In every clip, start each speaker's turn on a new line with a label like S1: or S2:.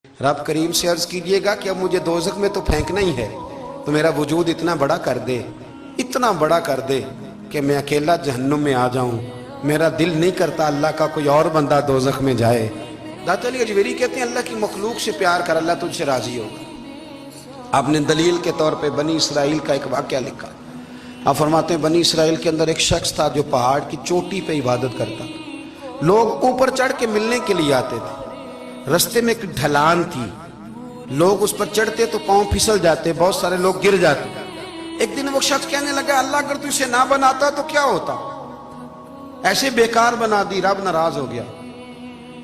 S1: रब करीम से अर्ज कीजिएगा कि अब मुझे दोज़ख में तो फेंकना ही है, तो मेरा वजूद इतना बड़ा कर दे, इतना बड़ा कर दे कि मैं अकेला जहन्नुम में आ जाऊं। मेरा दिल नहीं करता अल्लाह का कोई और बंदा दोज़ख में जाए। दाता अली अजमेरी कहते हैं अल्लाह की मखलूक से प्यार कर, अल्लाह तुझसे राजी होगा। आपने दलील के तौर पे बनी इसराइल का एक वाक़या लिखा। आप फरमाते हैं बनी इसराइल के अंदर एक शख्स था जो पहाड़ की चोटी पे इबादत करता था। लोग ऊपर चढ़ के मिलने के लिए आते थे। रस्ते में एक ढलान थी, लोग उस पर चढ़ते तो पांव फिसल जाते, बहुत सारे लोग गिर जाते। एक दिन वो शख्स कहने लगा अल्लाह अगर तू इसे ना बनाता तो क्या होता, ऐसे बेकार बना दी, रब नाराज हो गया।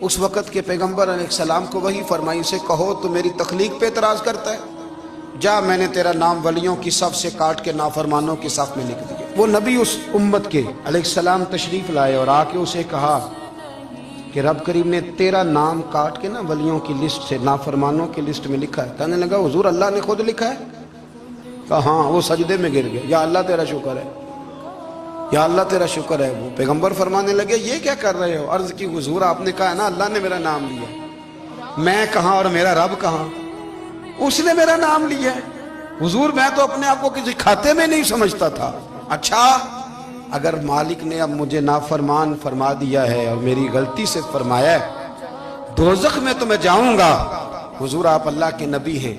S1: उस वक़्त के पैगंबर अलैहिस्सलाम को वही फरमाई से कहो तो मेरी तख्लीक पे एतराज करता है, जा मैंने तेरा नाम वलियों की सफ से काट के नाफरमानों की सफ में लिख दिया। वो नबी उस उम्मत के अलैहिस्सलाम तशरीफ लाए और आके उसे कहा कि रब करीम ने तेरा नाम काट के ना वलियों की लिस्ट से नाफरमानों की लिस्ट में लिखा है। कहने लगा हुजूर अल्लाह ने खुद लिखा है? कहा हाँ। वो सजदे में गिर गए, या अल्लाह तेरा शुक्र है, या अल्लाह तेरा शुक्र है। वो पैगंबर फरमाने लगे ये क्या कर रहे हो? अर्ज की हुजूर आपने कहा है ना अल्लाह ने मेरा नाम लिया, मैं कहाँ और मेरा रब कहाँ? उसने मेरा नाम लिया है। हुजूर मैं तो अपने आप को किसी खाते में नहीं समझता था। अच्छा अगर मालिक ने अब मुझे नाफरमान फरमा दिया है और मेरी गलती से फरमाया है, दोज़ख में तो मैं जाऊंगा। हुजूर आप अल्लाह के नबी हैं,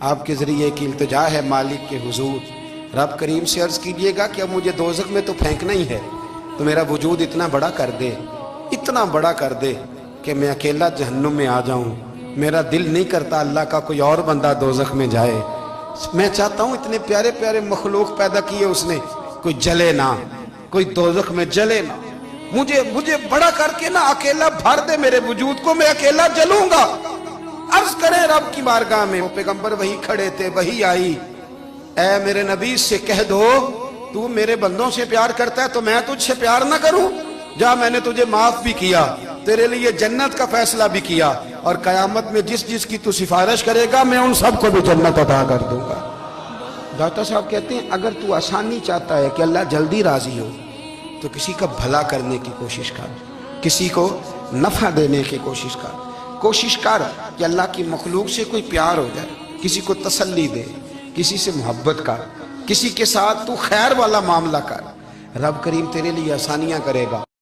S1: आपके जरिए की इल्तिजा है मालिक के हुजूर, रब करीम से अर्ज कीजिएगा कि अब मुझे दोज़ख में तो फेंकना ही है, तो मेरा वजूद इतना बड़ा कर दे, इतना बड़ा कर दे कि मैं अकेला जहन्नुम में आ जाऊं। मेरा दिल नहीं करता अल्लाह का कोई और बंदा दोज़ख में जाए। मैं चाहता हूं इतने प्यारे प्यारे मखलूक पैदा किए उसने, कोई जले ना, कोई दोज़ख में जले ना। मुझे बड़ा करके ना अकेला भर दे मेरे वजूद को, मैं अकेला जलूंगा। अर्ज करें रब की बारगाह में। वो पैगंबर वही खड़े थे, वही आई, ऐ मेरे नबी से कह दो तू मेरे बंदों से प्यार करता है तो मैं तुझसे प्यार ना करूं? जा मैंने तुझे माफ भी किया, तेरे लिए जन्नत का फैसला भी किया, और कयामत में जिस जिस की तू सिफारिश करेगा मैं उन सबको भी जन्नत अता कर दूंगा। दाता साहब कहते हैं अगर तू आसानी चाहता है कि अल्लाह जल्दी राजी हो तो किसी का भला करने की कोशिश कर, किसी को नफा देने की कोशिश कर कि अल्लाह की मखलूक से कोई प्यार हो जाए, किसी को तसल्ली दे, किसी से मोहब्बत कर, किसी के साथ तू खैर वाला मामला कर। रब करीम तेरे लिए आसानियां करेगा।